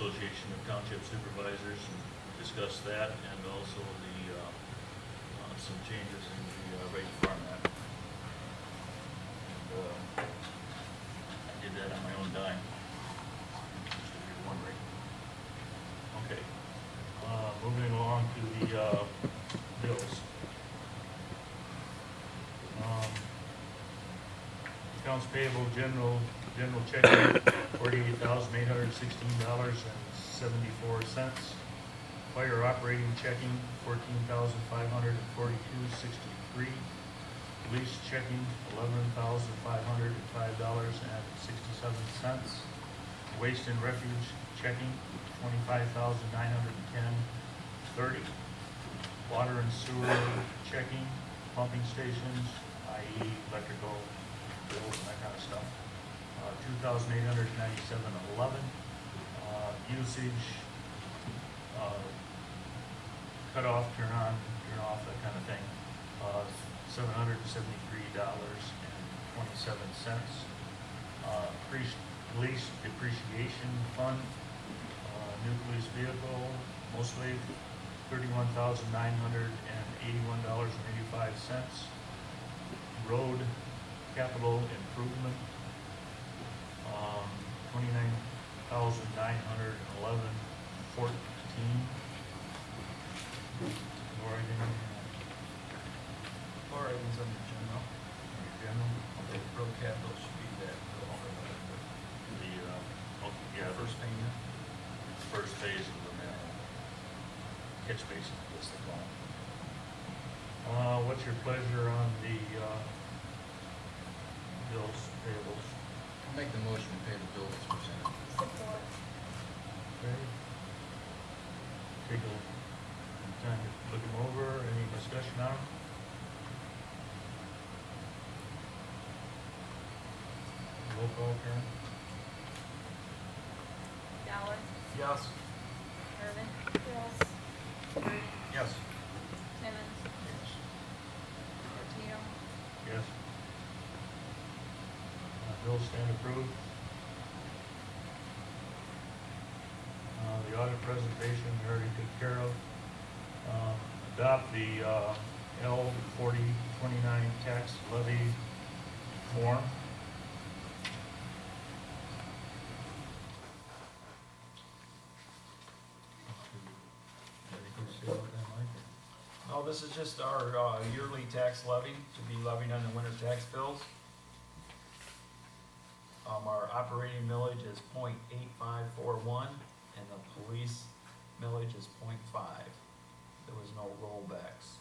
Association of Township Supervisors and discuss that, and also the, some changes in the rate format. And, I did that on my own dime, just if you're wondering. Okay, moving along to the, bills. Accounts payable, general checking, $48,816.74. Fire operating checking, $14,542.63. Police checking, $11,505.67. Waste and refuge checking, $25,910.30. Water and sewer checking, pumping stations, i.e. electrical bills and that kind of stuff, $2,897.11. Usage, cut off, turn on, turn off, that kind of thing, $773.27. Police depreciation fund, new police vehicle, mostly $31,981.85. Road capital improvement, $29,911.14. Four items under general. General. The road capital should be that. First payment. First phase of the catch basin, I guess they call it. What's your pleasure on the bills, payables? I'll make the motion to pay the bills as presented. Support. Okay. Take a little time to look them over. Any discussion on them? Roll call, Karen? Dollar. Yes. Irvin. Yes. Bird. Yes. Simmons. Martino. Yes. Bills stand approved. The audit presentation we already took care of. Adopt the L4029 tax levy form. Anything to say about that, Mike? No, this is just our yearly tax levy to be levied on the winter tax bills. Our operating millage is .8541, and the police millage is .5. There was no rollbacks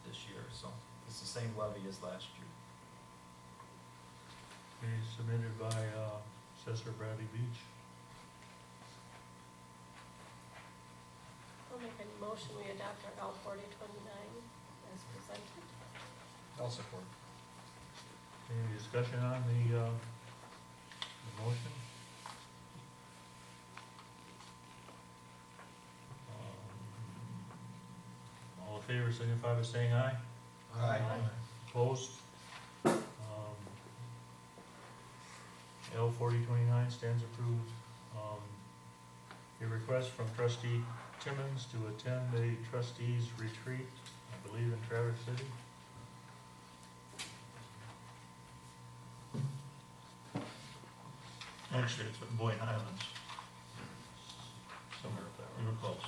this year, so it's the same levy as last year. Okay, submitted by Assessor Bradley Beach. I'll make a motion, we adopt our L4029 as presented. I'll support. Any discussion on the motion? All in favor, signify by saying aye. Aye. Opposed? L4029 stands approved. A request from trustee Timmons to attend a trustees retreat, I believe in Traverse City. Actually, it's in Boyne Highlands, Somewhere up there. we were close.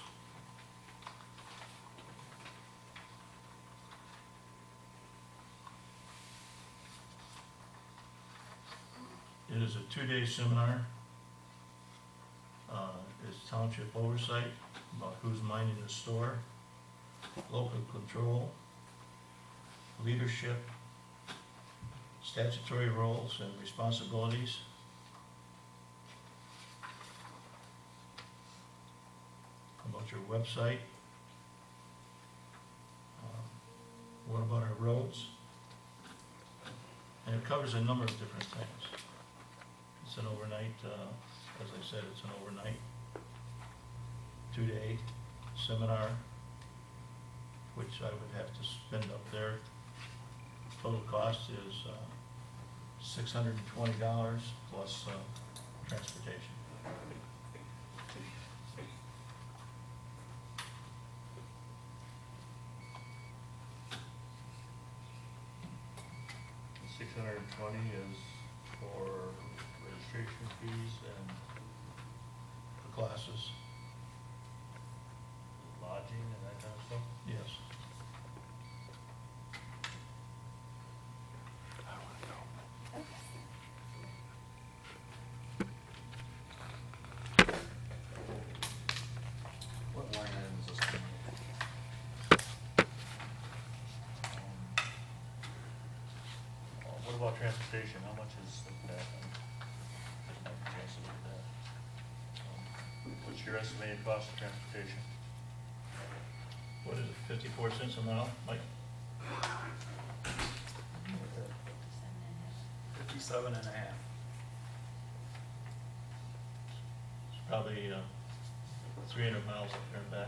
It is a 2-day seminar. It's township oversight about who's minding the store, local control, leadership, statutory roles and responsibilities, about your website, what about our roads, and it covers a number of different things. It's an overnight, as I said, it's an overnight 2-day seminar, which I would have to spend up there. Total cost is $620 plus transportation. 620 is for registration fees and For classes, lodging and that kind of stuff. yes. What line item is this coming? What about transportation? How much is that? Didn't have a chance to look at that. What's your estimated cost of transportation? What is it, 54 cents a mile, Mike? 57 and a half. It's probably 300 miles up there and back.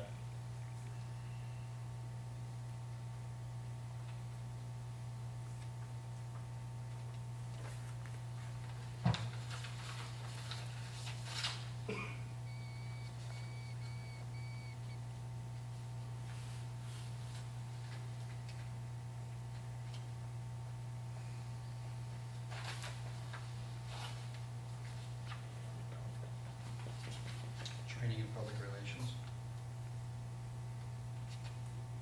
Training in public relations?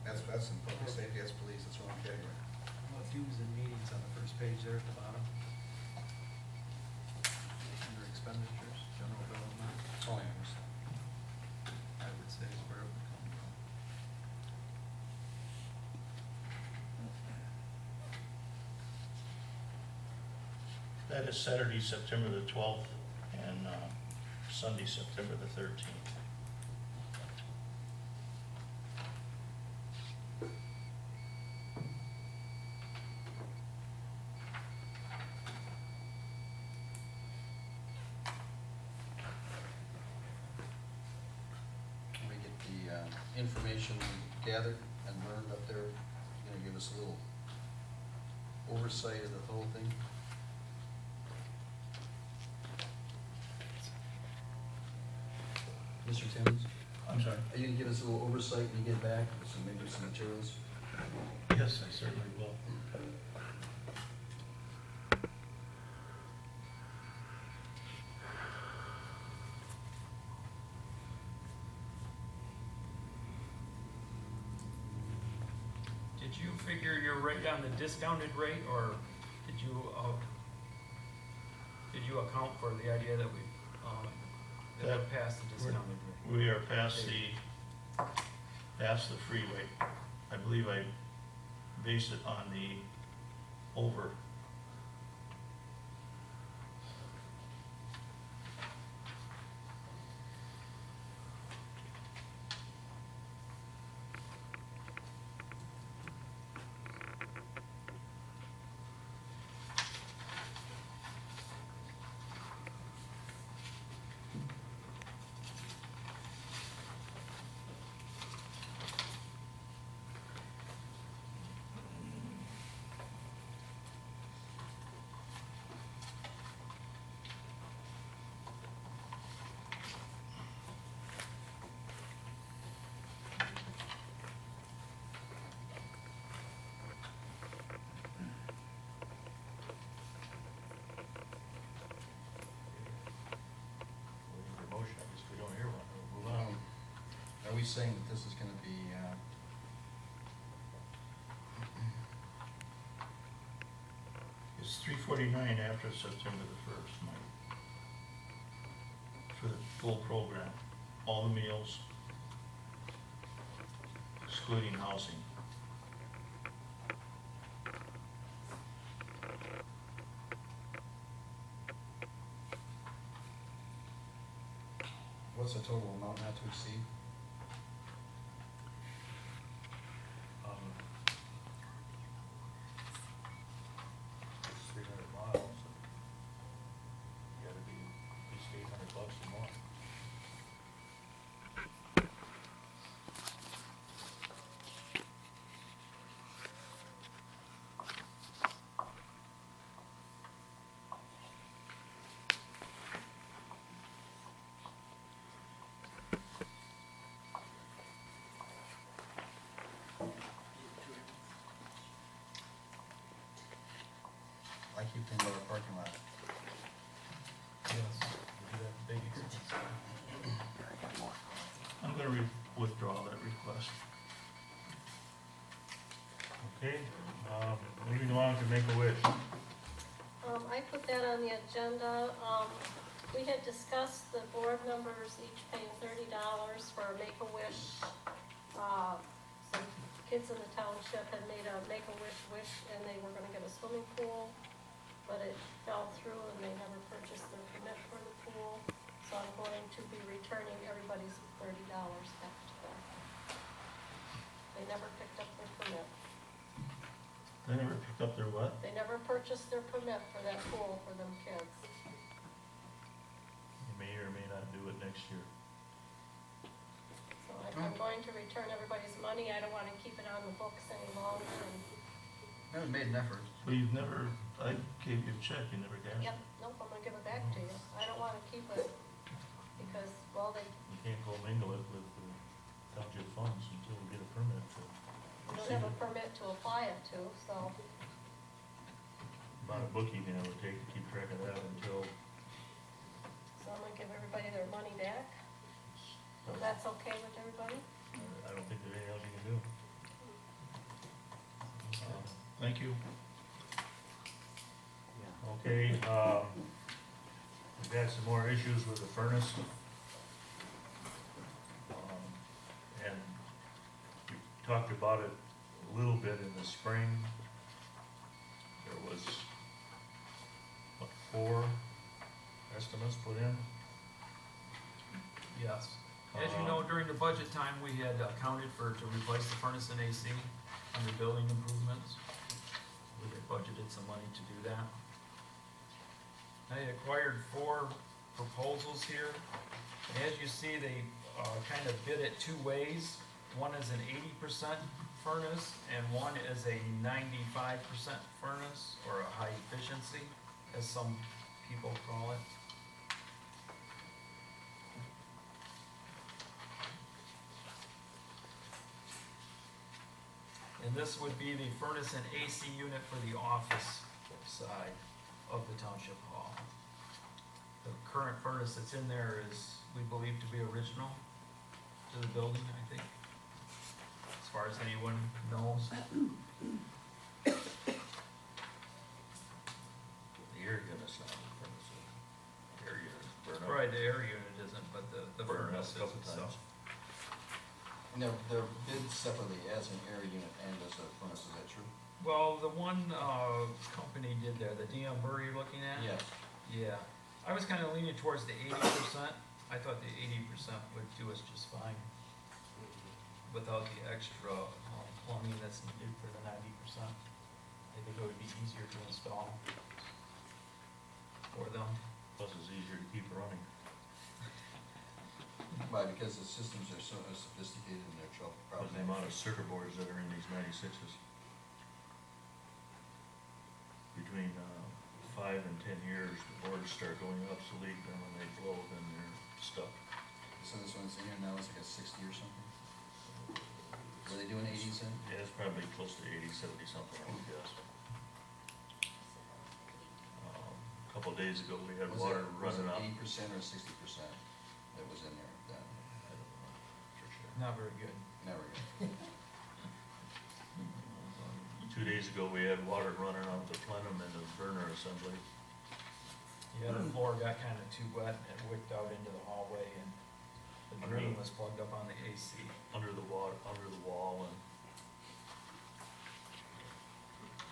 That's in public safety, that's police, that's wrong category. About dues and meetings on the first page there at the bottom. Under expenditures, general government, Oh, I understand. I would say is where it would come from. That is Saturday, September the 12th, and Sunday, September the 13th. Can we get the information gathered and learned up there? You know, give us a little oversight of the whole thing? Mr. Timmons, I'm sorry? are you gonna give us a little oversight when you get back, maybe some materials? Yes, I certainly will. Did you figure your rate on the discounted rate, or did you account for the idea that we, that we passed the discounted rate? We are past the free rate. I believe I based it on the over. Waiting for a motion, I guess we don't hear one, we'll move on. Are we saying that this is gonna be, It's $349 after September the 1st, Mike. For the full program, all the meals, excluding housing. what's the total amount not to exceed? It's 300 miles, so you gotta be at least $800 a month. next. Okay, moving along to Make-A-Wish. I put that on the agenda. We had discussed the board members each paying $30 for a Make-A-Wish. Some kids in the township had made a Make-A-Wish wish, and they were gonna get a swimming pool, but it fell through and they never purchased their permit for the pool. So I'm going to be returning everybody's $30 back to them. They never picked up their permit. They never picked up their what? They never purchased their permit for that pool for them kids. You may or may not do it next year. So I'm going to return everybody's money. I don't want to keep it on the books any longer. And, Haven't made an effort. Well, you've never, I gave you a check, you never cashed yep, it. nope, I'm gonna give it back to you. I don't want to keep it because, well, You can't go mingle it with the township funds until we get a permit to don't receive have a it. permit to apply it to, so, Amount of bookkeeping it would take to keep track of that until, so I'm gonna give everybody their money back. If that's okay with everybody? I don't think there's anything else you can do. Thank you. Okay, we've had some more issues with the furnace. And we talked about it a little bit in the spring. There was, what, 4 estimates put in? Yes. As you know, during the budget time, we had accounted to replace the furnace and AC under building improvements. We had budgeted some money to do that. I acquired 4 proposals here. And as you see, they kind of bid it 2 ways. One is an 80% furnace and one is a 95% furnace, or a high efficiency, as some people call it. And this would be the furnace and AC unit for the office side of the township hall. The current furnace that's in there is, we believe to be original to the building, I think, as far as anyone knows. The air unit's not the furnace. The air unit's burned up. Right, the air unit isn't, but the Burned up furnace a couple is itself. times. And they're bid separately as an air unit and as a furnace, is that true? Well, the one, company did there, the DM Burr you're looking at? Yes. Yeah, I was kinda leaning towards the 80%. I thought the 80% would do us just fine without the extra plumbing that's needed for the 90%. I think it would be easier to install for them. Plus it's easier to keep running. Why, because the systems are so sophisticated and they're Because probably. the amount of circuit boards that are in these 96s. Between 5 and 10 years, the boards start going obsolete, and when they blow, then they're stuck. So this one's in here now, it's like a 60 or something? Were they doing 80s in? Yeah, it's probably close to 80, 70 something, I would guess. A couple of days ago, we had water running out. 80% or 60% that was in there then? I don't know for sure. Not very good. Never good. 2 days ago, we had water running out of the plenum and the burner assembly. Yeah, the floor got kinda too wet and it wicked out into the hallway, and the drain was plugged up on the AC. Under the water, under the wall, and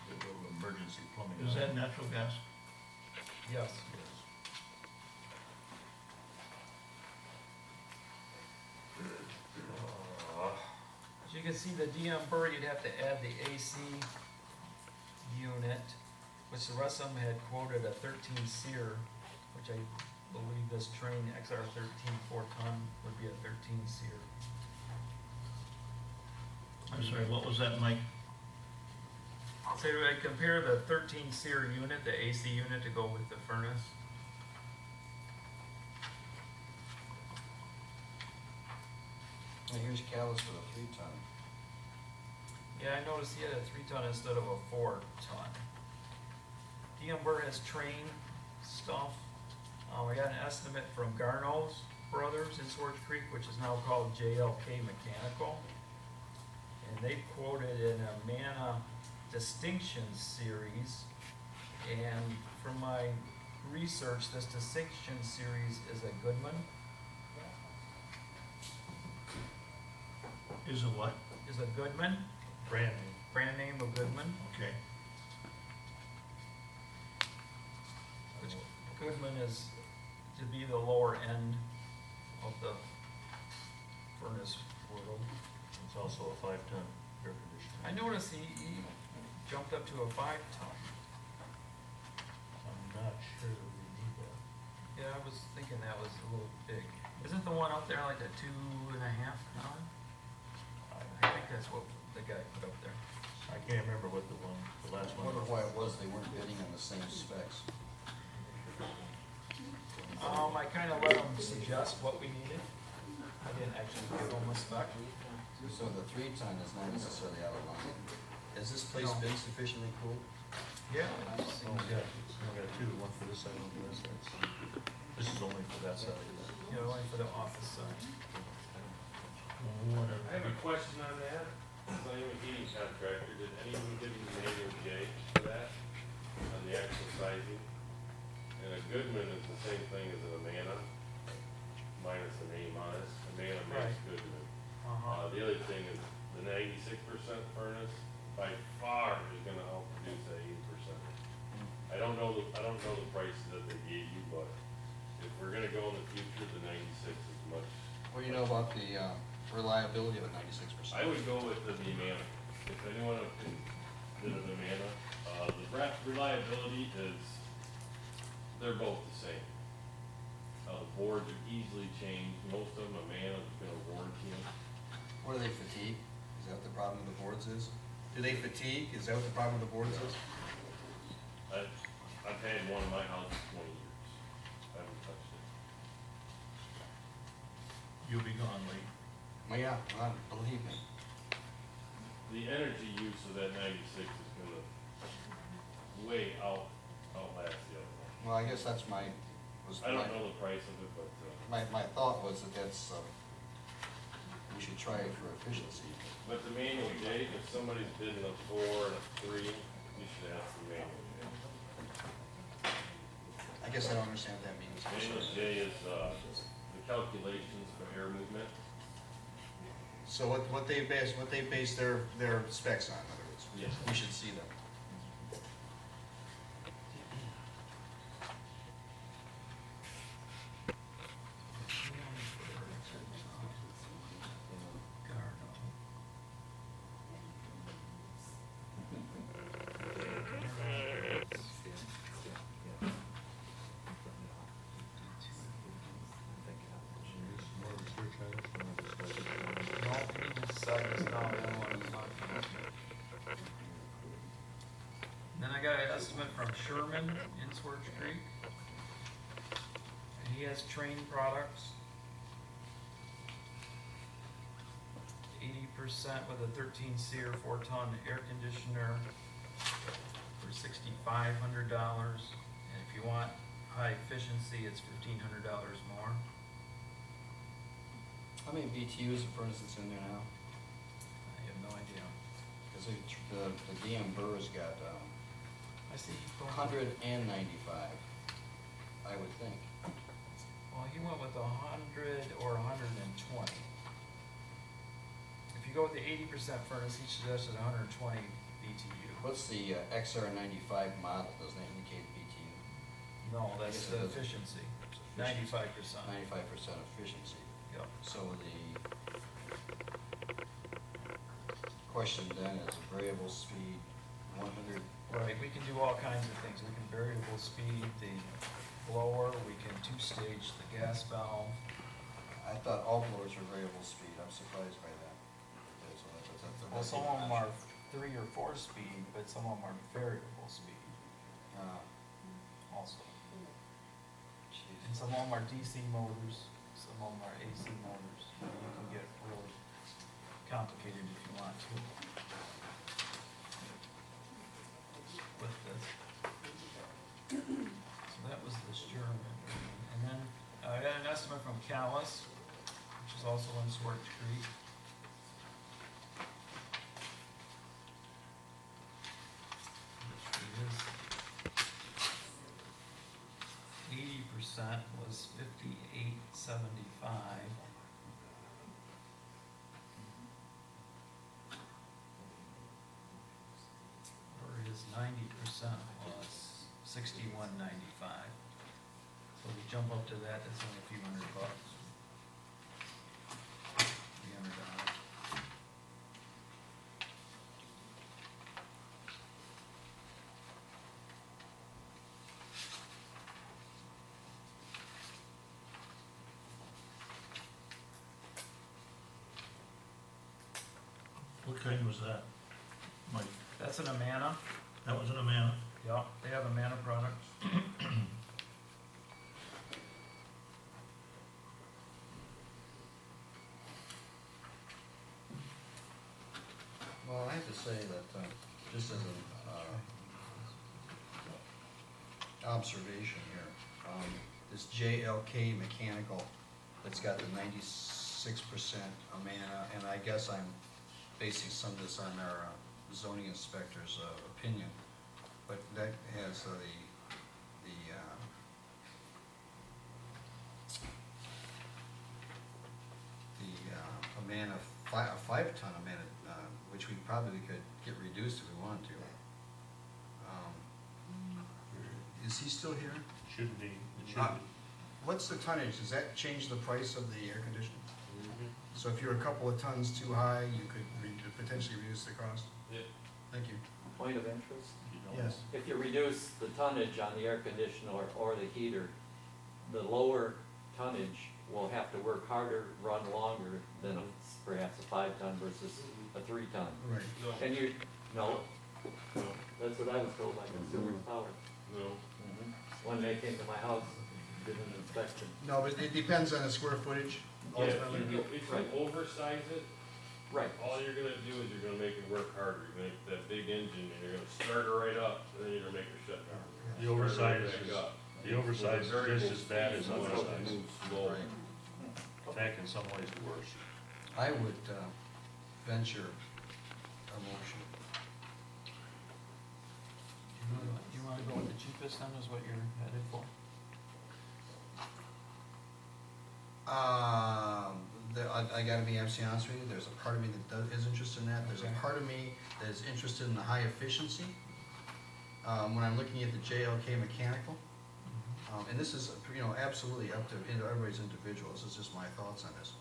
the little emergency plumbing. Is that natural gas? Yes. Yes. As you can see, the DM Burr, you'd have to add the AC unit, which the rest of them had quoted a 13 SEER, which I believe this train XR13 4-ton would be a 13 SEER. I'm sorry, what was that, Mike? So I compare the 13 SEER unit, the AC unit, to go with the furnace. And here's Callis for a 3-ton. Yeah, I noticed he had a 3-ton instead of a 4-ton. DM Burr has train stuff. I got an estimate from Garno's Brothers in Swartz Creek, which is now called JLK Mechanical. and they quoted an Amana Distinction Series. And from my research, this Distinction Series is a Goodman, Is a what? is a Goodman, Brand name. brand name of Goodman, Okay. which Goodman is to be the lower end of the furnace world. It's also a 5-ton air conditioner. I noticed he jumped up to a 5-ton. I'm not sure that we need that. Yeah, I was thinking that was a little big. Isn't the one out there like a 2.5 ton? I think that's what the guy put up there. I can't remember what the last I one wonder was. why it was they weren't bidding on the same specs. I kinda let him suggest what we needed. I didn't actually give him a spec. So the 3-ton is not necessarily out of line. Has this place No. been sufficiently cooled? Yeah. Oh, we got two, one for this side, one for this side. This is only for that side. You know, only for the office side. Whatever. I have a question on that. I'm a heating contractor. Did anyone give you the manual J for that? On the actual sizing? And a Goodman is the same thing as an Amana, minus the name on it. Amana makes Right. Goodman. Uh-huh. The other thing is the 96% furnace by far is gonna outproduce that 80%. I don't know the prices that they gave you, but if we're gonna go in the future, the 96 is much. What do you know about the reliability of a 96%? I would go with the Amana. If anyone did an Amana, the reliability is, they're both the same. The boards are easily changed. Most of them, Amana's gonna warranty them. What do they fatigue? Is that what the problem with the boards is? Do they fatigue? Is that what the problem with the boards is? I've had one in my house for 20 years. I haven't touched it. You'll be gone late. Well, yeah, believe me. The energy use of that 96 is gonna way outlast the other one. Well, I guess that's my, I don't know the price of it, but, my thought was that that's, we should try it for efficiency. but the manual J, if somebody's bidding a 4 and a 3, you should ask the manual J. I guess I don't understand what that means. Manual J is, the calculations for air movement. So what they base their specs on, in other words? Yes. We should see them. Then I got an estimate from Sherman in Swartz Creek. And he has Train products. 80% with a 13 SEER 4-ton air conditioner for $6,500. And if you want high efficiency, it's $1,500 more. How many BTUs of furnace is in there now? I have no idea. Because the DM Burr's got I see. 100 and 95, I would think. Well, he went with 100 or 120. If you go with the 80% furnace, he suggested 120 BTU. What's the XR95 model? Doesn't that indicate BTU? No, that's Yes, it the is. efficiency. Efficiency. 95%. 95% efficiency. Yep. So the question then is variable speed, 100. Right, we can do all kinds of things. We can variable speed the blower, we can two-stage the gas valve. I thought all blowers were variable speed. I'm surprised by that. So that's Well, some of them are 3 or 4 speed, but some of them are variable speed also. And some of them are DC motors, some of them are AC motors. You can get really complicated if you want to. With this. So that was the Sherman. And then I got an estimate from Callis, which is also in Swartz Creek. was 58.75. Or his 90% was 61.95. So we jump up to that, that's only a few $100. $300. What kind was that, Mike? That's an Amana. That was an Amana? Yeah, they have Amana products. Well, I have to say that, just as an, observation here, this JLK Mechanical, that's got the 96% Amana, and I guess I'm basing some of this on our zoning inspector's opinion, but that has the Amana, a 5-ton Amana, which we probably could get reduced if we wanted to. Is he still here? Should be, it should be. What's the tonnage? Does that change the price of the air conditioning? Mhm. So if you're a couple of tons too high, you could potentially reduce the cost? Yeah. Thank you. Point of interest, You know, Yes. if you reduce the tonnage on the air conditioner or the heater, the lower tonnage will have to work harder, run longer than perhaps a 5-ton versus a 3-ton. Right. No, And you, no, no, that's what I was told by Consumers Power. no. When they came to my house, did an inspection. No, but it depends on the square footage Yeah, ultimately. if you oversize it, Right, all you're gonna do is you're gonna make it work harder. You're gonna make that big engine, and you're gonna start her right up, and then you're gonna make her shut down. The oversize Start her right is, back up. the oversize is just as bad as Variable speed, undersize. move slow. Right. In fact, in some ways worse. I would venture a motion. You wanna go with the cheapest then is what you're headed for? I gotta be absolutely honest with you, there's a part of me that is interested in that, there's a Okay. part of me that is interested in the high efficiency. When I'm looking at the JLK Mechanical, and this is, absolutely up to everybody's individual, this is just my thoughts on this.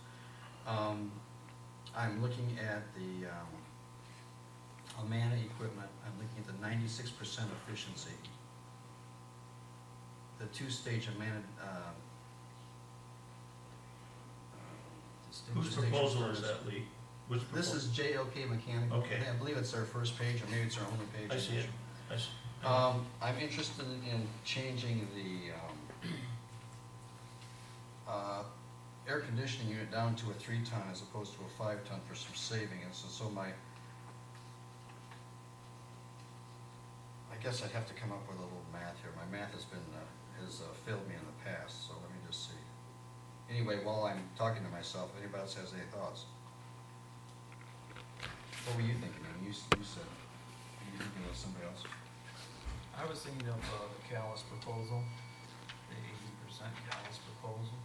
I'm looking at the Amana equipment, I'm looking at the 96% efficiency. The two-stage Amana, Whose Distinction proposal is furnace. that, Lee? Which This proposal? is JLK Mechanical. Okay. I believe it's our first page, or maybe it's our only page. I see it, I see. I'm interested in changing the air conditioning unit down to a 3-ton as opposed to a 5-ton for some savings, and so I guess I'd have to come up with a little math here. My math has failed me in the past, so let me just see. Anyway, while I'm talking to myself, if anybody else has any thoughts? What were you thinking? You said, were you thinking of somebody else? I was thinking of the Callis proposal, the 80% Callis proposal.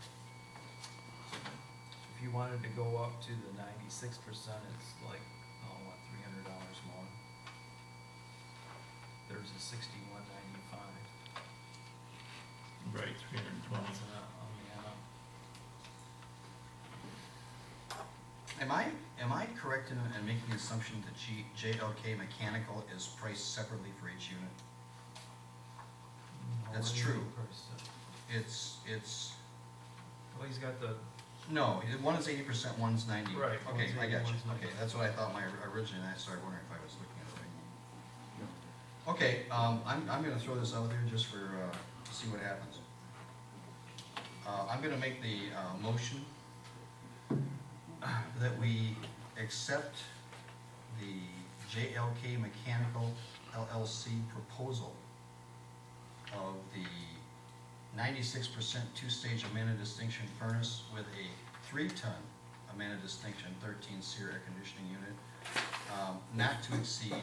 If you wanted to go up to the 96%, it's like, $300 more. There's a 61.95. Right, 320. That's an Amana. Am I correct in making the assumption that JLK Mechanical is priced separately for each unit? That's true. It's, Well, he's got the, no, one is 80%, one's 90. Right, Okay, one's I 80, got you. one's 90. Okay, that's what I thought originally, and I started wondering if I was looking at it right. Okay, I'm gonna throw this out there just for, to see what happens. I'm gonna make the, motion that we accept the JLK Mechanical LLC proposal of the 96% two-stage Amana Distinction furnace with a 3-ton Amana Distinction 13 SEER air conditioning unit, not to exceed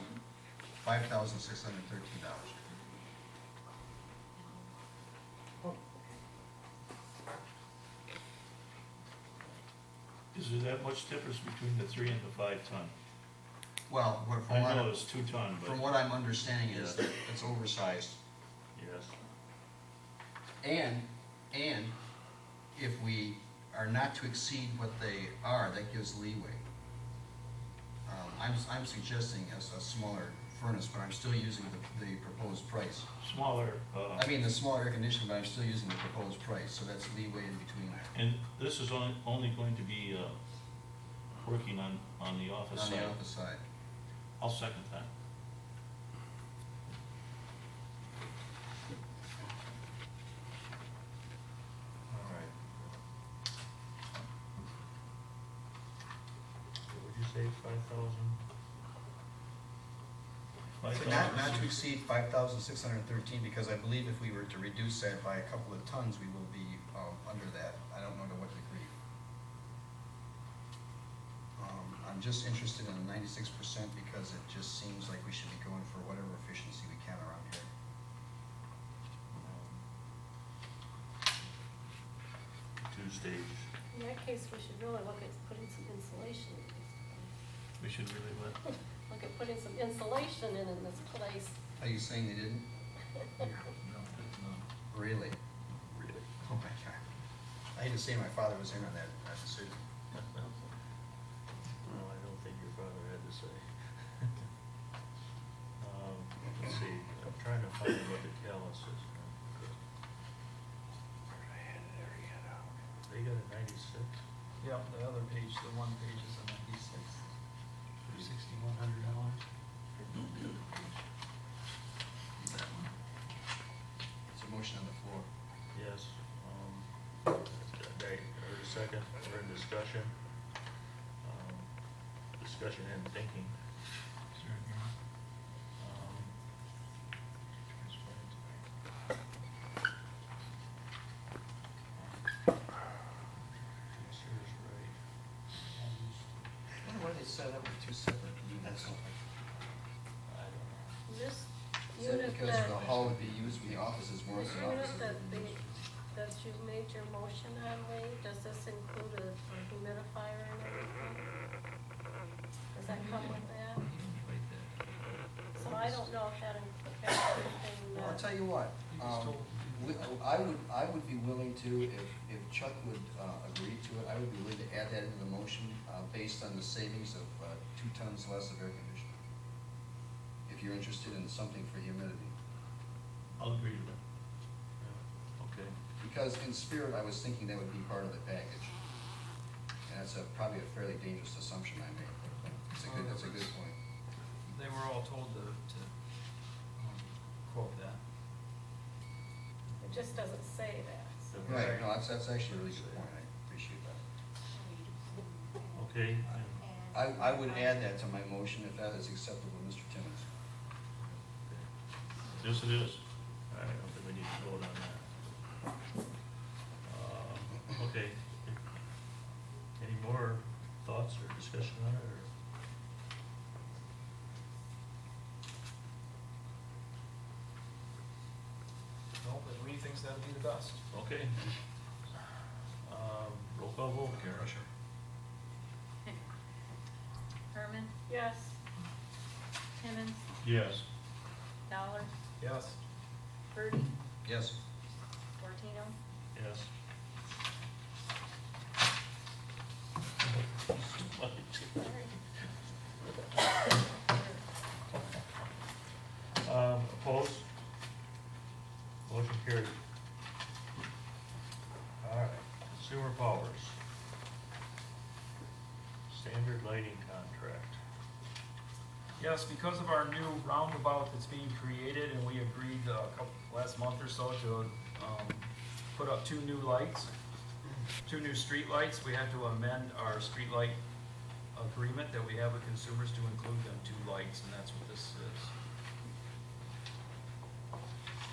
$5,613. Is there that much difference between the 3 and the 5 ton? Well, I know it's 2 ton, from but what I'm understanding is Yeah. that it's oversized. Yes. And if we are not to exceed what they are, that gives leeway. I'm suggesting a smaller furnace, but I'm still using the proposed price. smaller, I mean, the smaller air conditioner, but I'm still using the proposed price, so that's leeway in between there. and this is only going to be working on the office On side. the office side. I'll second that. All right. What would you say, 5,000? Not to exceed 5,613, because I believe if we were to reduce that by a couple of tons, we will be under that. I don't know to what degree. I'm just interested in the 96% because it just seems like we should be going for whatever efficiency we can around here. Two-stage. In that case, we should really look at putting some insulation in this We should really let, place. Look at putting some insulation in this place. Are you saying they didn't? Really? Really? Oh my God. I hate to say my father was in on that decision. Well, I don't think your father had to say. Let's see, I'm trying to find what the callus is. They got a 96? Yep, the other page, the one page is a 96, for $6,100. It's a motion on the floor. Yes. I heard a second, we're in discussion. Discussion and thinking. Sears, right. I wonder why they set up with two separate units. I don't know. This Is that unit because that, the hall would be used for the offices more this than unit offices? that you made your motion on, Lee, does this include a humidifier and everything? Does that come with that? So I don't know if that includes everything. Well, I'll tell you what, I would be willing to, if Chuck would agree to it, I would be willing to add that into the motion based on the savings of 2 tons less of air conditioning. If you're interested in something for humidity. I'll agree to that. Yeah, okay. Because in spirit, I was thinking that would be part of the package. And that's probably a fairly dangerous assumption I made. That's a good point. They were all told to quote that. It just doesn't say that, so. Right, no, that's actually a really good point, I appreciate that. Okay, and I would add that to my motion if that is acceptable to Mr. Timmons. Yes, it is. I don't think we need to vote on that. Okay. Any more thoughts or discussion on it, or? No, but Lee thinks that'd be the best. Okay. Roll call vote, Karen. Herman, Yes, Timmons, Yes. Dollar, Yes. Birdie, Yes. Fortino, Yes. Opposed? Motion carried. All right, Consumer Powers. Standard lighting contract. Yes, because of our new roundabout that's being created, and we agreed last month or so to put up 2 new lights, 2 new street lights, we had to amend our street light agreement that we have with consumers to include them 2 lights, and that's what this is.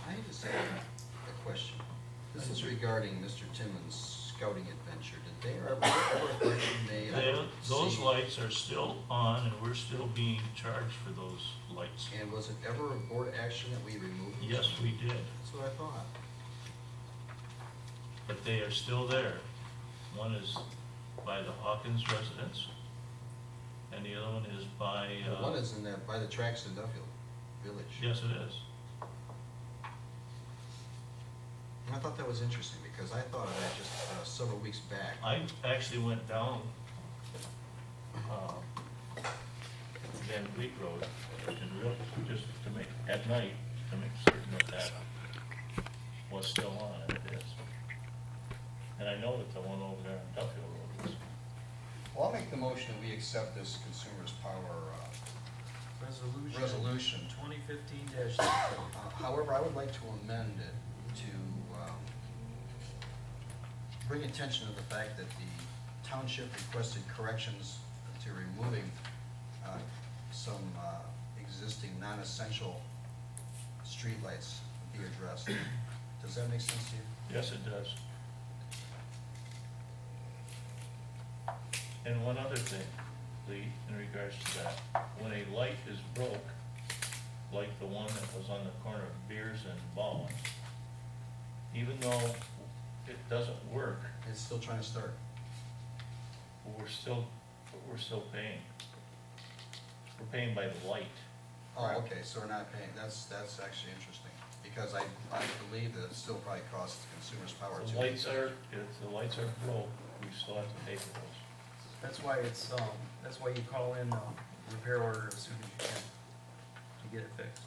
I just have a question. This is regarding Mr. Timmons' scouting adventure. Did they ever question Those lights are still on, and we're still being charged for those lights. And was it ever a board action that we removed? them? Yes, we did, That's what I thought. but they are still there. One is by the Hawkins residence, and the other one is by, The one is in that, by the tracks in Duffield Village. yes, it is. And I thought that was interesting, because I thought of that just several weeks back. I actually went down, Van Fleet Road, and real, just to make, at night, to make certain that that was still on, and it is. And I know that the one over there on Duffield Road is. Well, I'll make the motion that we accept this Consumers Power resolution. 2015-. However, I would like to amend it to bring attention to the fact that the township requested corrections to removing some existing non-essential streetlights be addressed. Does that make sense to you? Yes, it does. And one other thing, Lee, in regards to that, when a light is broke, like the one that was on the corner of Beers and Baldwin, even though it doesn't work, It's still trying to start. we're still paying. We're paying by the light. Oh, okay, so we're not paying, that's actually interesting, because I believe that it still probably costs Consumers Power If too. the lights are broke, we still have to pay for those. That's why it's, that's why you call in, repair order as soon as you can to get it fixed.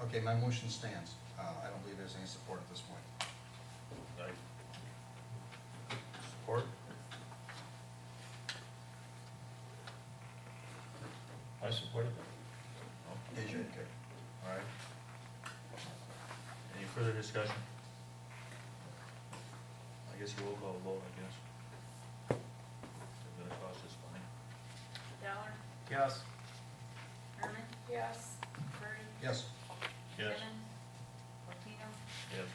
Okay, my motion stands. I don't believe there's any support at this point. Support? I supported that. Is your, okay. All right. Any further discussion? I guess a roll call vote, I guess. Is it gonna cost us money? Dollar, Yes. Herman, Yes. Bird, Yes. Yes. Simmons, Martino, Yes.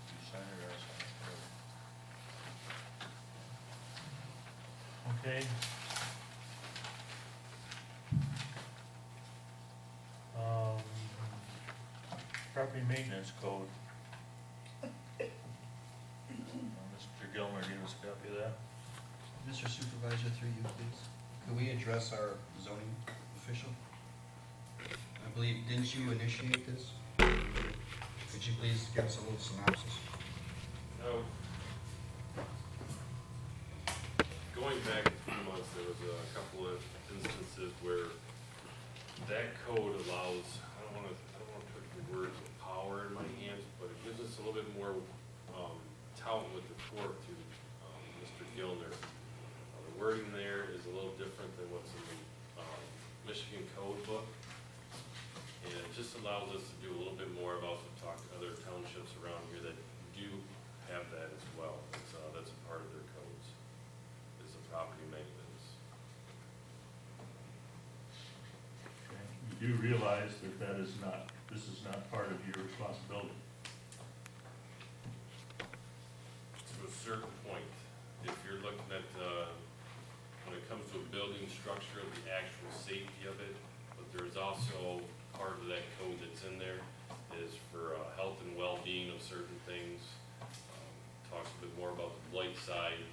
You sign it or I sign it? Okay. Property maintenance code. Mr. Gilmer gave us a copy of that. Mr. Supervisor, through you, please. Could we address our zoning official? I believe, didn't you initiate this? Could you please give us a little synopsis? No. Going back a few months, there was a couple of instances where that code allows, I don't wanna put the words power in my hands, but it gives us a little bit more, talent with the court to, Mr. Gilner. The wording there is a little different than what's in the, Michigan code book. And it just allows us to do a little bit more. I've also talked to other townships around here that do have that as well. That's a part of their codes, is the property maintenance. Okay. You do realize that this is not part of your responsibility. To a certain point, if you're looking at, when it comes to a building structure, the actual safety of it, but there's also part of that code that's in there is for health and well-being of certain things. Talks a bit more about the blight side.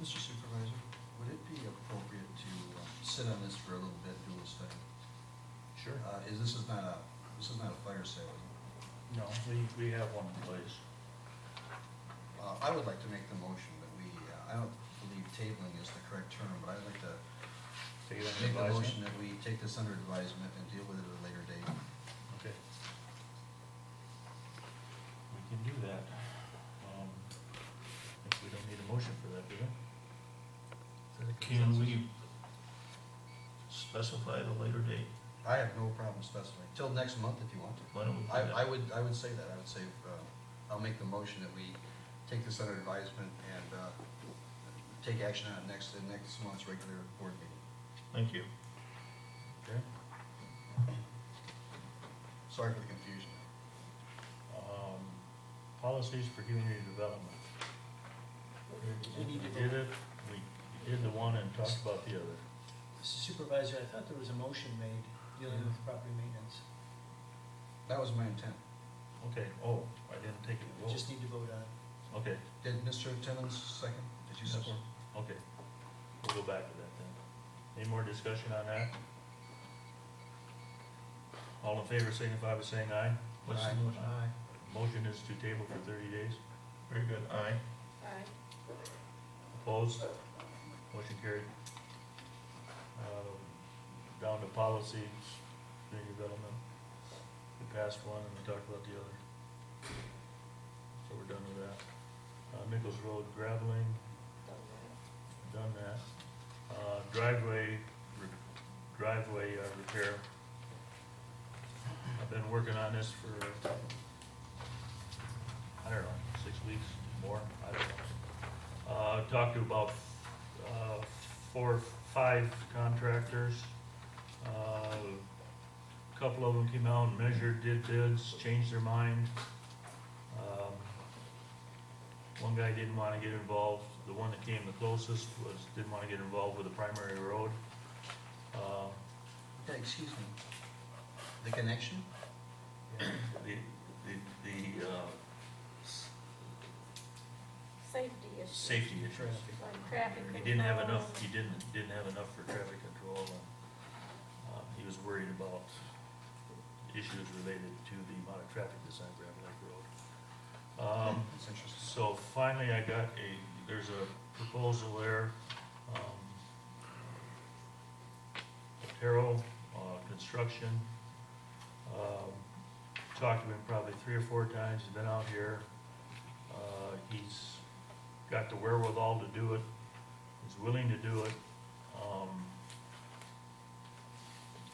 Mr. Supervisor, would it be appropriate to sit on this for a little bit, do a study? Sure. This is not a fire sale, is it? No, we have one in place. I would like to make the motion that we, I don't believe tabling is the correct term, but I'd like to Take it under make the advisement. motion that we take this under advisement and deal with it at a later date. Okay. We can do that. I think we don't need a motion for that, do we? Can we specify the later date? I have no problem specifying, till next month if you want to. Why don't we do that? I would say that, I would say, I'll make the motion that we take this under advisement and, take action on it next month's regular board meeting. Thank you. Okay? Sorry for the confusion. policies for community development. We need to We did it, we did the one and talked about the other. Supervisor, I thought there was a motion made dealing with property maintenance. That was my intent. Okay, oh, I didn't take it to We vote. just need to vote on it. Okay, Did Mr. Timmons second? Did you Yes. support? okay, we'll go back to that then. Any more discussion on that? All in favor signify by saying aye. What's the Aye. motion? Motion is to table for 30 days. Very good, aye. Aye. Opposed? Motion carried. Down to policies, community development. We passed one and we talked about the other. So we're done with that. Nichols Road graveling, done that. Driveway repair. I've been working on this for, I don't know, 6 weeks, more, I don't know. Talked to about 4 or 5 contractors. A couple of them came out and measured, did bids, changed their mind. One guy didn't want to get involved. The one that came the closest didn't want to get involved with the primary road. Yeah, excuse me. The connection? Safety issues. Safety issues. Like traffic He didn't have control. enough, he didn't have enough for traffic control, and, he was worried about issues related to the amount of traffic that's on Grand Lake Road. That's interesting. So finally, there's a proposal there, Otero, Construction, talked to him probably 3 or 4 times, he's been out here. He's got the wherewithal to do it, he's willing to do it.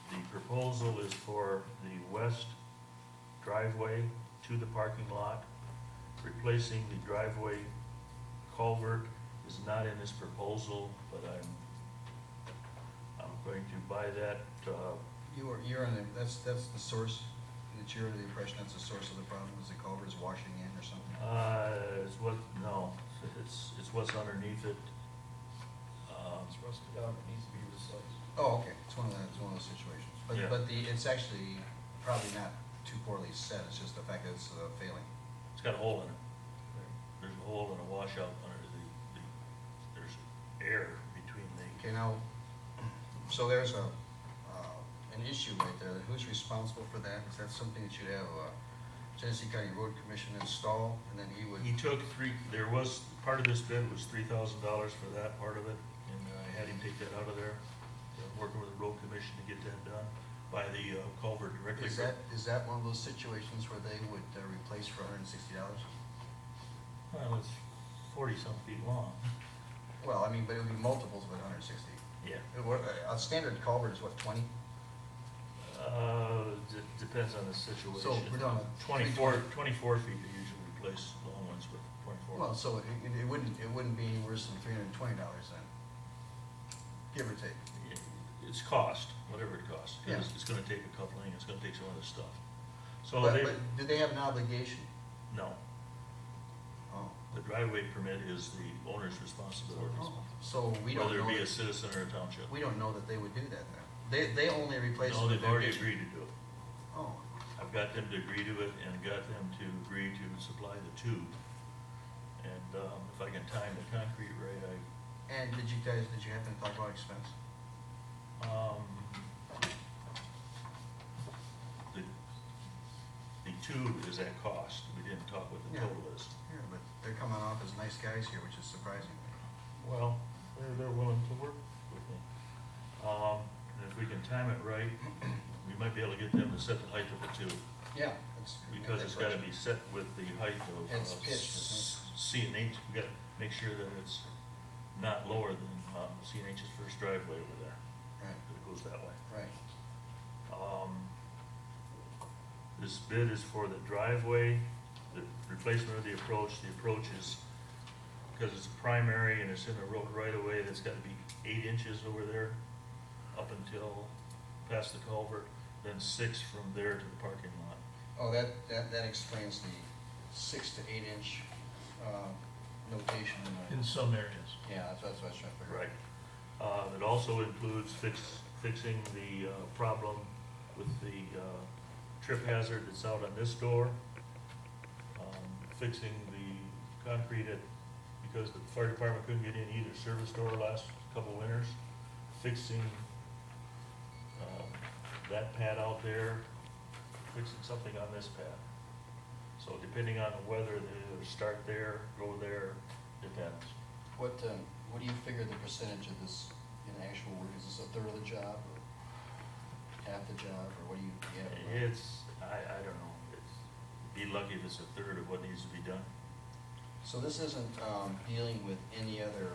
The proposal is for the west driveway to the parking lot. Replacing the driveway culvert is not in this proposal, but I'm going to buy that, You're on the, that's the source, that you're under the impression that's the source of the problem, is the culvert's washing in or something? it's what's underneath it. It's rusted out, it needs to be replaced. Oh, okay, it's one of those situations. But, Yeah. it's actually probably not too poorly set, it's just the fact that it's failing. It's got a hole in it. There's a hole and a washout under there's air between the, Okay, now, so there's an issue right there. Who's responsible for that? Is that something that you'd have Genesee County Road Commission install, and then he would? he took part of this bid was $3,000 for that part of it, and I had him take that out of there. Working with the road commission to get that done by the culvert directly. Is that one of those situations where they would replace for $160? Well, it's 40-some feet long. Well, I mean, but it would be multiples of 160. Yeah. A standard culvert is what, 20? Depends on the situation. So we're doing a 24 feet they usually replace long ones with 24. Well, so it wouldn't be any worse than $320 then, give or take. It's cost, whatever it costs. Yeah. It's gonna take a coupling, it's gonna take some other stuff. So But do they have an obligation? no, Oh. the driveway permit is the owner's responsibility, So we don't whether know, it be a that- citizen or a township. we don't know that they would do that then. They only replace. No, the they've already foundation. agreed to do it. Oh, I've got them to agree to it and got them to agree to supply the tube. And, if I can time the concrete right, and did you happen to talk about expense? The tube is at cost, we didn't talk what the Yeah. total is. Yeah, but they're coming off as nice guys here, which is surprising. Well, they're willing to work with me. And if we can time it right, we might be able to get them to set the height of the tube, Yeah. because it's gotta be set with the height of It's pitched, C and H. We gotta make sure that it's not lower than C and H's first driveway over there, Right, that it goes that way. right. This bid is for the driveway, the replacement of the approach. The approach is, because it's a primary and it's in the road right away, that's gotta be 8 inches over there, up until past the culvert, then 6 from there to the parking lot. Oh, that explains the 6 to 8 inch, notation in In the, some areas. yeah, that's what I was trying to figure out. Right. It also includes fixing the problem with the trip hazard that's out on this door. Fixing the concrete because the fire department couldn't get in either service door last couple winters. Fixing that pad out there, fixing something on this pad. So depending on the weather, they either start there, go there, depends. What do you figure the percentage of this in actual work? Is this a third of the job, or half the job, or what do you have? I don't know, be lucky if it's a third of what needs to be done. So this isn't dealing with any other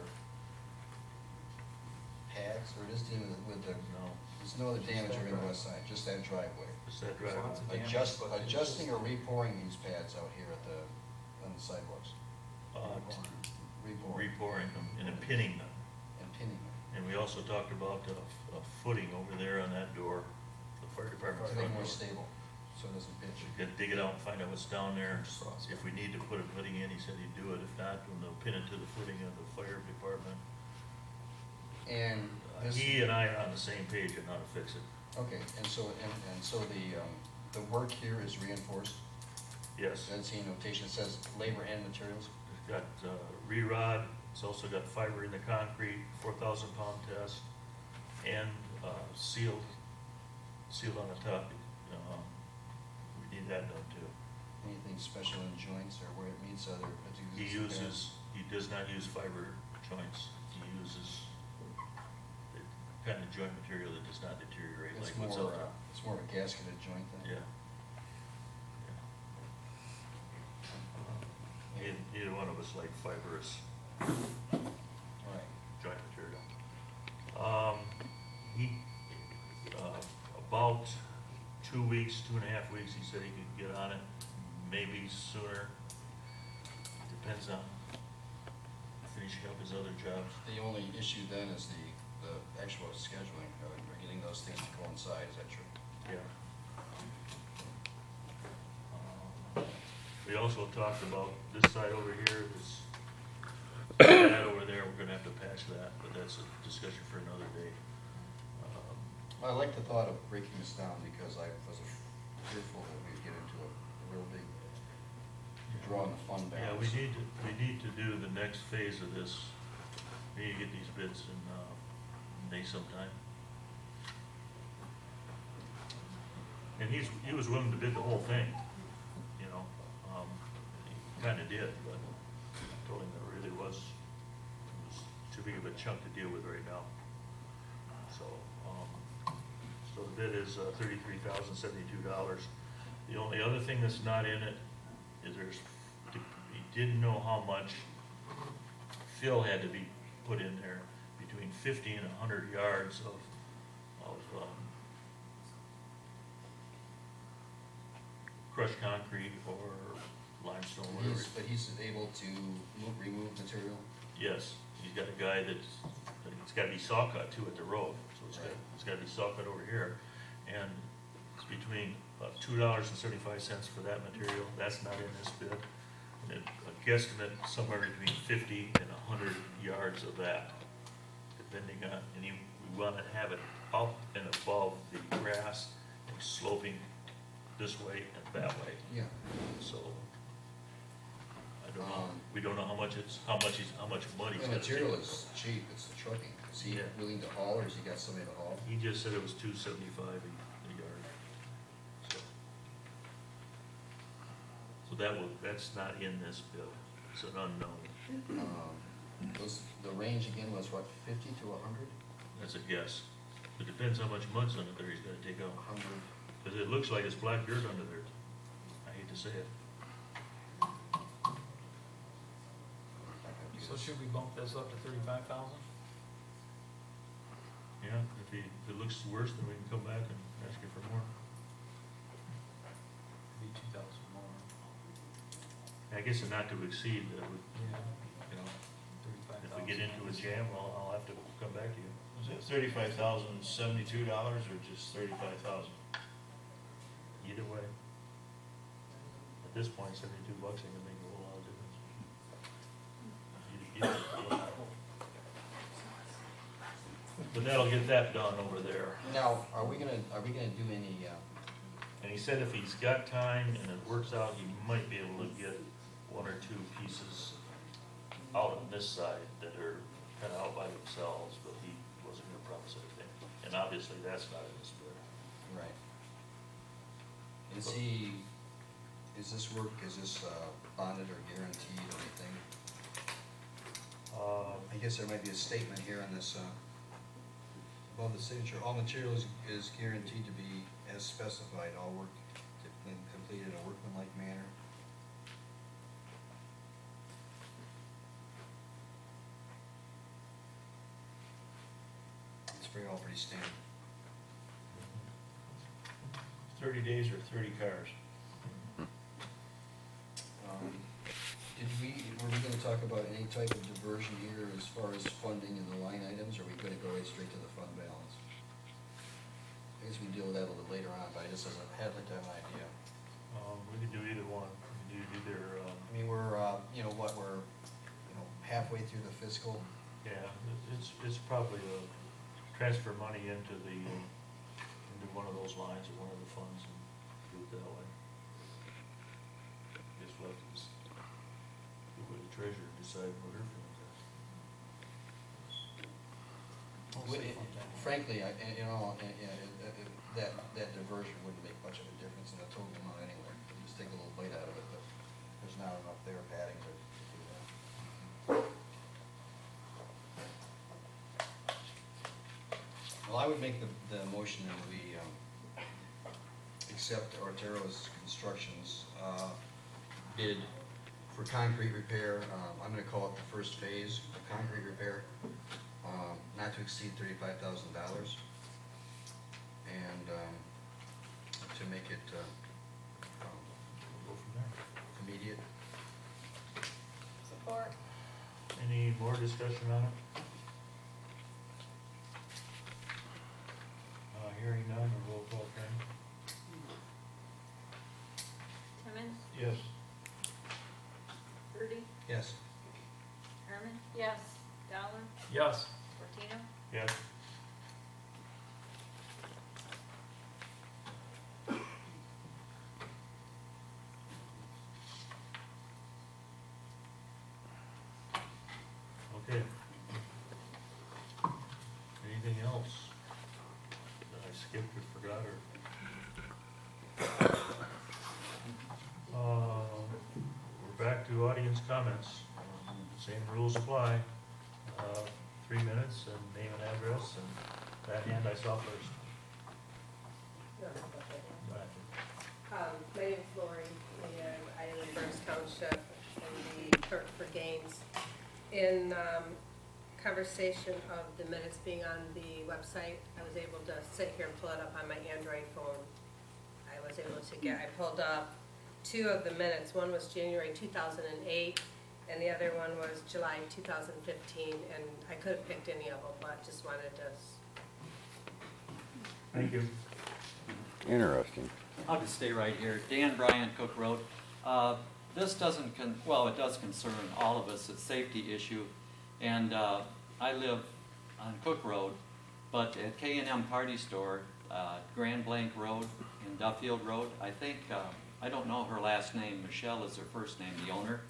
pads, or it is dealing with the, No, there's no other damage on the west side, just that driveway? it's that driveway. Lots of damage. Adjusting or repouring these pads out here at on the sidewalks? Repouring Repouring them and then pinning them. and pinning them. And we also talked about a footing over there on that door, the fire department's To make front it more door. stable, so it doesn't pitch. We could dig it out and find out what's down there. If we need to put a footing in, he said he'd do it. If not, then they'll pin it to the footing of the fire department. And this, He and I are on the same page on how to fix it. okay, and so the work here is reinforced? Yes, Doesn't see notation, it says labor and materials? it's got re-rod, it's also got fiber in the concrete, 4,000-pound test, and sealed on the top. We need that done too. Anything special in joints or where it meets other? He does not use fiber joints. He uses the kind of joint material that does not deteriorate It's like what's more, out there. it's more of a gasketed joint then? Yeah. Neither one of us like fibrous Right. joint material. About 2 weeks, 2.5 weeks, he said he could get on it, maybe sooner. Depends on finishing up his other jobs. The only issue then is the actual scheduling, or getting those things to coincide, is that true? Yeah. We also talked about this side over here, this, that over there, we're gonna have to patch that, but that's a discussion for another day. I like the thought of breaking this down because I was fearful that we'd get into a real big draw on the fund Yeah, balance. we need to do the next phase of this. We need to get these bids in May sometime. And he was willing to bid the whole thing, you know, he kinda did, but I told him that really it was too big of a chunk to deal with right now. So the bid is $33,072. The only other thing that's not in it is he didn't know how much fill had to be put in there, between 50 and 100 yards of crushed concrete or limestone, whatever. But he's able to remove material? Yes, he's got a guy it's gotta be saw cut too at the road, so it's gotta be saw cut over here. And it's between $2.75 for that material, that's not in this bid. And a guesstimate somewhere between 50 and 100 yards of that, depending on, and we wanna have it up and above the grass and sloping this way and that way, Yeah. so. I don't know, we don't know how much money he's The gonna material take. is cheap, it's the trucking. Is he Yeah. willing to haul, or has he got somebody to haul? He just said it was $2.75 a yard, so. So that's not in this bill, it's an unknown, The range again was what, 50 to 100? that's a guess. It depends how much mud's under there he's gotta take out, 100. cause it looks like it's black dirt under there, I hate to say it. So should we bump this up to 35,000? Yeah, if it looks worse, then we can come back and ask you for more. Be 2,000 more. I guess a not to exceed, that would, Yeah. you know, 35,000. if we get into a jam, I'll have to come back to you. Was it $35,072 or just 35,000? Either way. At this point, $72 ain't gonna make a whole lot of difference. But that'll get that done over there. Now, are we gonna do any, And he said if he's got time and it works out, he might be able to get one or two pieces out on this side that are kinda out by themselves, but he wasn't gonna promise anything. And obviously, that's not in this bid. right? Is this bonded or guaranteed or anything? I guess there might be a statement here on this, above the signature, all materials is guaranteed to be as specified, all work completed in a workmanlike manner. It's all pretty standard. 30 days or 30 cars. Were we gonna talk about any type of diversion here as far as funding and the line items, or are we gonna go right straight to the fund balance? I guess we can deal with that a little later on, but I just had like to have an idea. We could do either one. We could do either, I mean, we're halfway through the fiscal. yeah, it's probably transfer money into one of those lines or one of the funds and do it that way. Guess we'll have to just do with the treasurer, decide what her feelings are. Frankly, that diversion wouldn't make much of a difference in the total amount anyway. Just take a little bite out of it, but there's not enough there padding to do that. Well, I would make the motion that we accept Artero's Construction's bid for concrete repair. I'm gonna call it the first phase of concrete repair, not to exceed $35,000. And to make it Go from there. immediate. Support. Any more discussion on it? Hearing none, a roll call, Frank? Timmons, Yes. Rudy, Yes. Herman, Yes. Dollar, Yes. Fortino, Yes. Okay. Anything else that I skipped or forgot or? We're back to audience comments. Same rules apply. 3 minutes and name and address, and that hand I saw first. Go ahead. My name is Lori, and I live in Burns Township, and the clerk for Gaines. In conversation of the minutes being on the website, I was able to sit here and pull it up on my Android phone. I pulled up 2 of the minutes. One was January 2008, and the other one was July 2015, and I could have picked any of them, but just wanted to. Thank you. Interesting. I'll just stay right here. Dan Bryant, Cook Road. This doesn't, it does concern all of us, it's a safety issue. And I live on Cook Road, but at K&M Party Store, Grand Blanc Road and Duffield Road, I think, I don't know her last name, Michelle is her first name, the owner.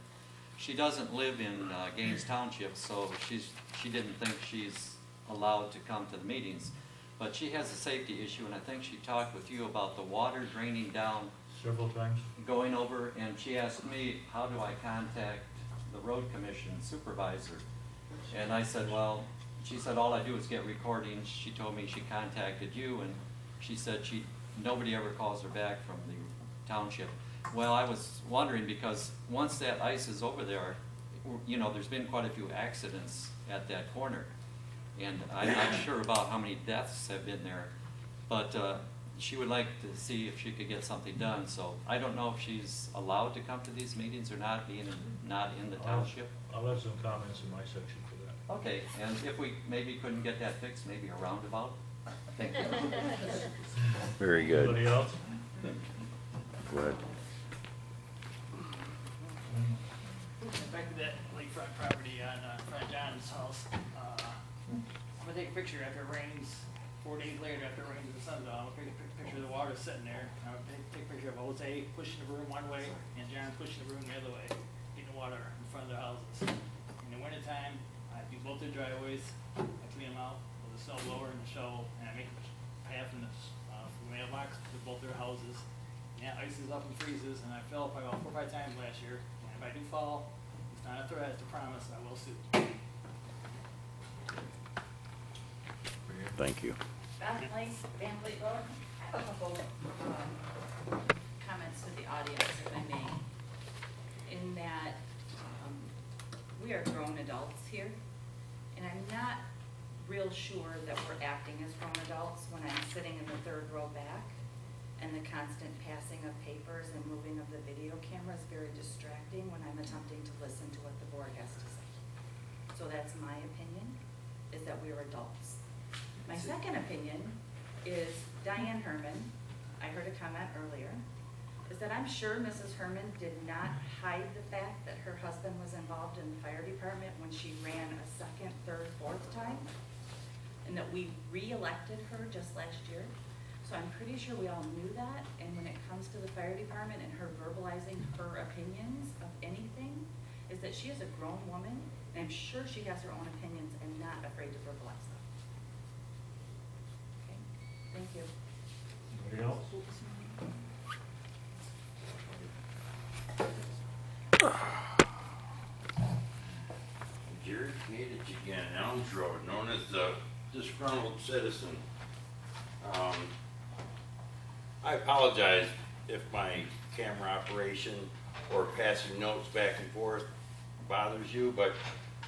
She doesn't live in Gaines Township, so she didn't think she's allowed to come to the meetings. But she has a safety issue, and I think she talked with you about the water draining down. Several times. Going over, and she asked me, how do I contact the road commission supervisor? And I said, well, she said, all I do is get recordings. She told me she contacted you, and she said nobody ever calls her back from the township. Well, I was wondering, because once that ice is over there, there's been quite a few accidents at that corner. And I'm not sure about how many deaths have been there, but she would like to see if she could get something done. So I don't know if she's allowed to come to these meetings or not, being not in the township. I'll have some comments in my section for that. Okay, and if we maybe couldn't get that fixed, maybe a roundabout? Thank you. Very good. Anybody else? Good. a picture after it rains, 4 days later after it rains and the sun's out, I'll take a picture of the water sitting there. And I'll take a picture of Jose pushing the broom one way and John pushing the broom the other way, getting the water in front of their houses. In the wintertime, I do both their driveways, I clean them out with a snow blower and a shovel, and I make a path from the mailbox to both their houses. And that ices up and freezes, and I fell probably about 4 or 5 times last year. And if I do fall, it's not a threat, it's a promise, I will sue. Thank you. Van Fleet Road, I have a couple comments to the audience, if I may. In that, we are grown adults here, and I'm not real sure that we're acting as grown adults when I'm sitting in the third row back, and the constant passing of papers and moving of the video camera is very distracting when I'm attempting to listen to what the board has to say. So that's my opinion, is that we are adults. My second opinion is Diane Herman, I heard a comment earlier, is that I'm sure Mrs. Herman did not hide the fact that her husband was involved in the fire department when she ran a second, third, fourth time, and that we re-elected her just last year. So I'm pretty sure we all knew that, and when it comes to the fire department and her verbalizing her opinions of anything, is that she is a grown woman, and I'm sure she has her own opinions and not afraid to verbalize them. Okay, thank you. Anybody else? Jerry Kadich again, Elms Road, known as the disgruntled citizen. I apologize if my camera operation or passing notes back and forth bothers you, but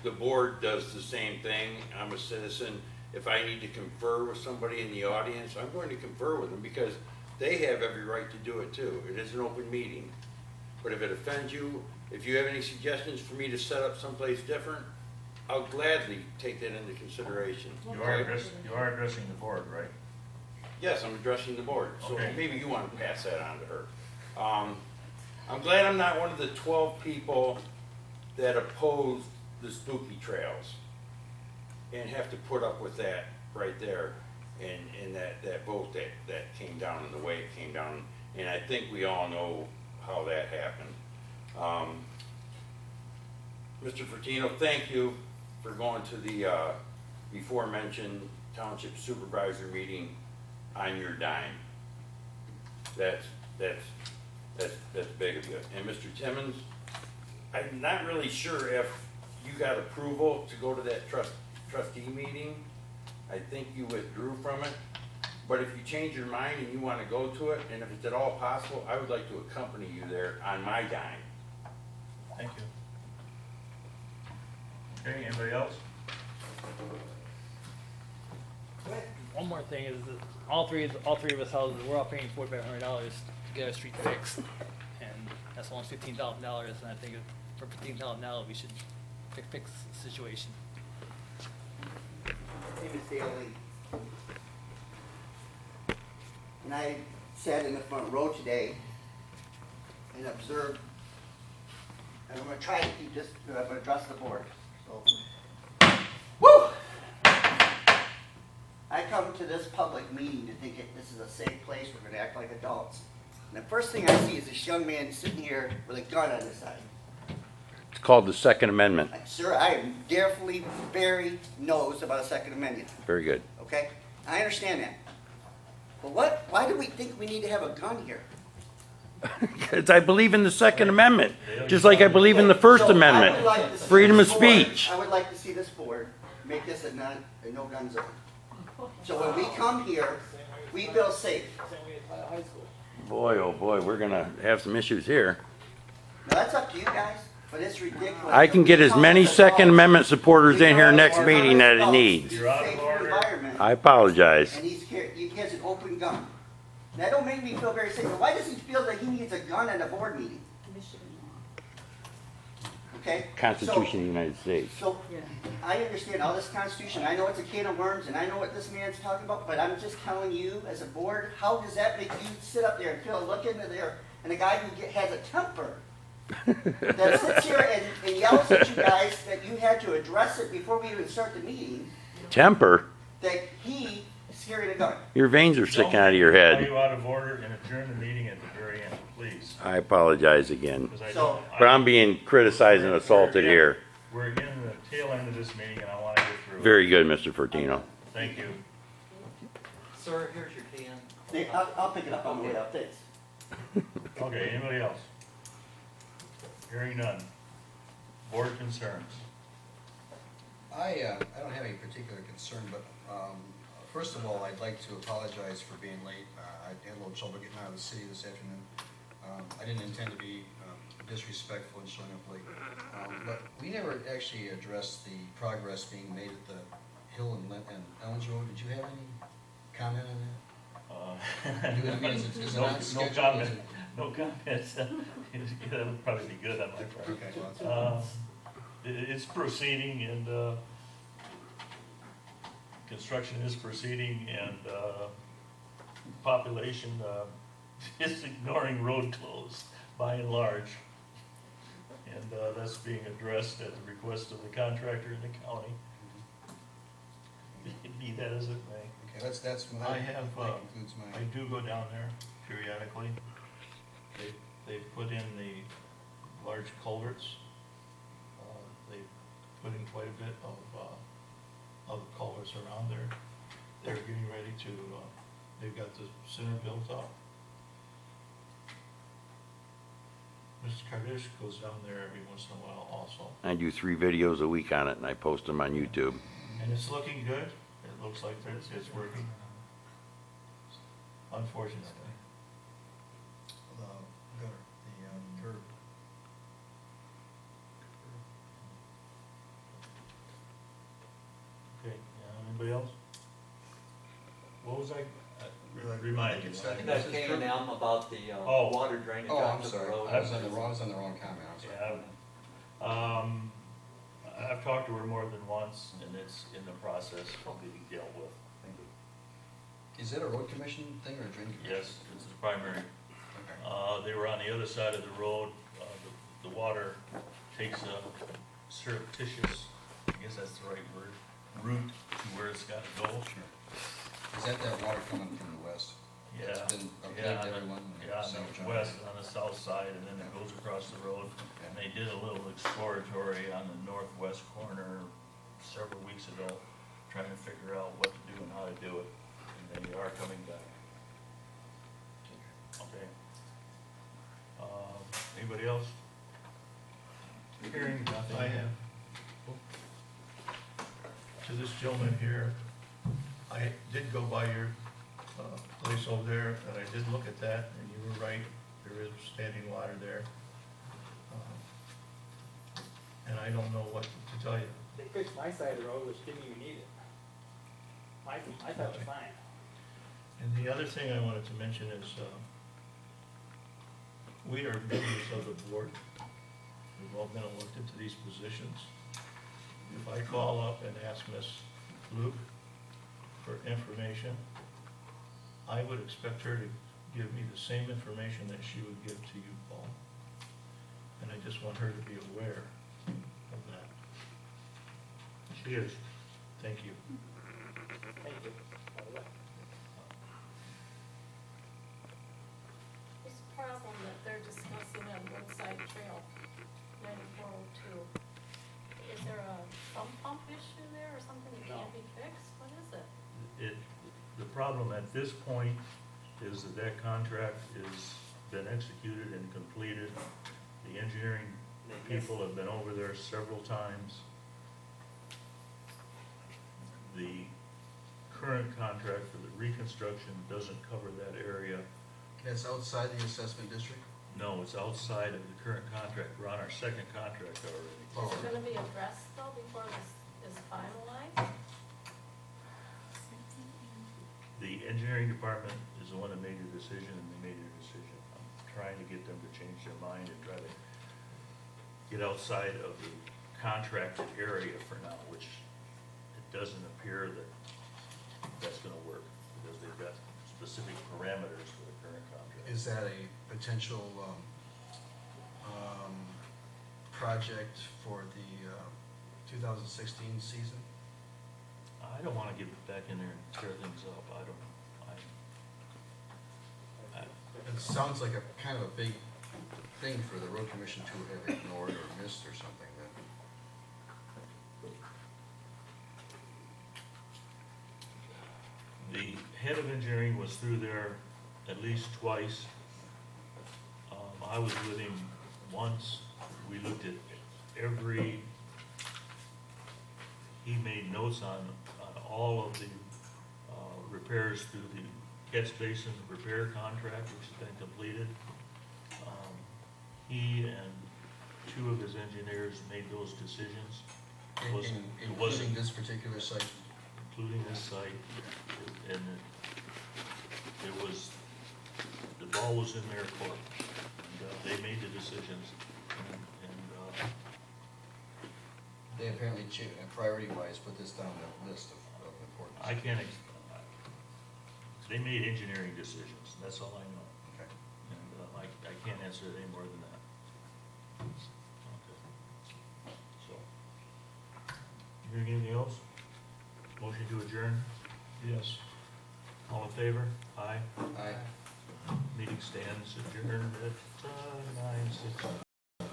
the board does the same thing. I'm a citizen. If I need to confer with somebody in the audience, I'm going to confer with them because they have every right to do it too. It is an open meeting. But if it offends you, if you have any suggestions for me to set up someplace different, I'll gladly take that into consideration. You are addressing the board, right? Yes, I'm addressing the board, so Okay. maybe you want to pass that on to her. I'm glad I'm not one of the 12 people that opposed the spooky trails and have to put up with that right there and that vote that came down and the way it came down. And I think we all know how that happened. Mr. Fertino, thank you for going to the before mentioned township supervisor meeting on your dime. That's big of you. And Mr. Timmons, I'm not really sure if you got approval to go to that trustee meeting. I think you withdrew from it. But if you change your mind and you want to go to it, and if it's at all possible, I would like to accompany you there on my dime. Thank you. Okay, anybody else? One more thing is that all three of us houses, we're all paying $4,500 to get our street fixed, and that's almost $15,000. And I think for $15,000 we should fix the situation. My name is Dale Lee. And I sat in the front row today and observed, and I'm going to try to keep this, I'm going to address the board. So, woo! I come to this public meeting to think this is a safe place, we're going to act like adults. And the first thing I see is this young man sitting here with a gun on his side. It's called the Second Amendment. Sir, I am definitely very knows about a Second Amendment. Very good. Okay? I understand that. But why do we think we need to have a gun here? Because I believe in the Second Amendment, just like I believe in the First So Amendment, I would like to see freedom of this board- speech. I would like to see this board make this a no gun zone. So when we come here, we feel safe. Boy, oh boy, we're gonna have some issues here. Now, that's up to you guys, but it's ridiculous. I can get as many Second Amendment supporters in here next meeting that it needs. You're out of order. Environment, I apologize. and he has an open gun. That don't make me feel very safe. But why does he feel that he needs a gun at a board meeting? Okay? Constitution of the United States. So, I understand all this Constitution, I know it's a can of worms, and I know what this man's talking about, but I'm just telling you, as a board, how does that make you sit up there and feel, look into there, and a guy who has a temper, that sits here and yells at you guys that you had to address it before we even start the meeting, Temper? that he is scaring the government. Your veins are sticking out of your Call head. you out of order and adjourn the meeting at the very end, please. I apologize again. 'Cause I So- don't- But I'm being criticized and assaulted here. We're in the tail end of this meeting and I wanna get through it. Very good, Mr. Fortino. Thank you. Sir, here's your can. Hey, I'll pick it up on the way up, thanks. Okay, anybody else? Hearing none. Board concerns. I don't have any particular concern, but first of all, I'd like to apologize for being late. I had a little trouble getting out of the city this afternoon. I didn't intend to be disrespectful and showing up late. But we never actually addressed the progress being made at the Hill and Elms Road. Did you have any comment on that? I mean, is it No not scheduled? comment. Is it- No comments. That would probably be good on my part. Okay, well, that's- It's proceeding and, construction is proceeding and, population, is ignoring road closed by and large. And, that's being addressed at the request of the contractor in the county. Be that as it may. Okay, that's, I that have, concludes my. I do go down there periodically. They've put in the large culverts. They've put in quite a bit of culverts around there. They're getting ready to, they've got the center built up. Mr. Kardish goes down there every once in a while also. I do 3 videos a week on it and I post them on YouTube. And it's looking good. It looks like it's working. Unfortunately. The gutter, the curb. Okay, anybody else? What was remind me. That K and M about the Oh. water drainage Oh, I'm onto the sorry, road. I was on the wrong comment, I'm sorry. Yeah, I've talked to her more than once, and it's in the process of being dealt with. Is it a road commission thing or a drain commission? Yes, it's the primary. Okay. They were on the other side of the road, the water takes a surreptitious, I guess that's the right word, route to where it's gotta go. Sure. Is that water coming from the west? Yeah, It's been okay yeah, to everyone? yeah, on the west, on the south side, and then it goes across the road. And they did a little exploratory on the northwest corner several weeks ago, trying to figure out what to do and how to do it, and they are coming back. Okay. Anybody else? Hearing nothing. I have. To this gentleman here, I did go by your place over there, and I did look at that, and you were right, there is standing water there. And I don't know what to tell you. They fixed my side of the road, which didn't even need it. I thought it was fine. And the other thing I wanted to mention is, we are members of the board. We've all been elected to these positions. If I call up and ask Miss Luke for information, I would expect her to give me the same information that she would give to you, Paul. And I just want her to be aware of that. She is. Thank you. Thank you. This problem that they're discussing on Woodside Trail, 9402, is there a pump issue there or something that can't be fixed? What is it? The problem at this point is that contract is been executed and completed. The engineering people have been over there several times. The current contract for the reconstruction doesn't cover that area. That's outside the assessment district? No, it's outside of the current contract. We're on our second contract already. Is it gonna be addressed though before this is finalized? The engineering department is the one that made the decision, and they made their decision. I'm trying to get them to change their mind and try to get outside of the contracted area for now, which it doesn't appear that that's gonna work, because they've got specific parameters for the current contract. Is that a potential project for the 2016 season? I don't wanna get back in there and tear things up, I don't, It sounds like a kind of a big thing for the road commission to have ignored or missed or something then. The head of engineering was through there at least twice. I was with him once, we looked at every, he made notes on all of the, repairs through the catch basin repair contract, which has been completed. He and two of his engineers made those decisions. It wasn't, Including this particular site. including this site, and it was, the ball was in their court. And, they made the decisions, and They apparently, priority-wise, put this down the list of importance. I can't, they made engineering decisions, that's all I know. Okay. And, I can't answer it any more than that. Okay. So, hearing anything else? Motion to adjourn? Yes. All in favor? Aye. Aye. Meeting stands adjourned at,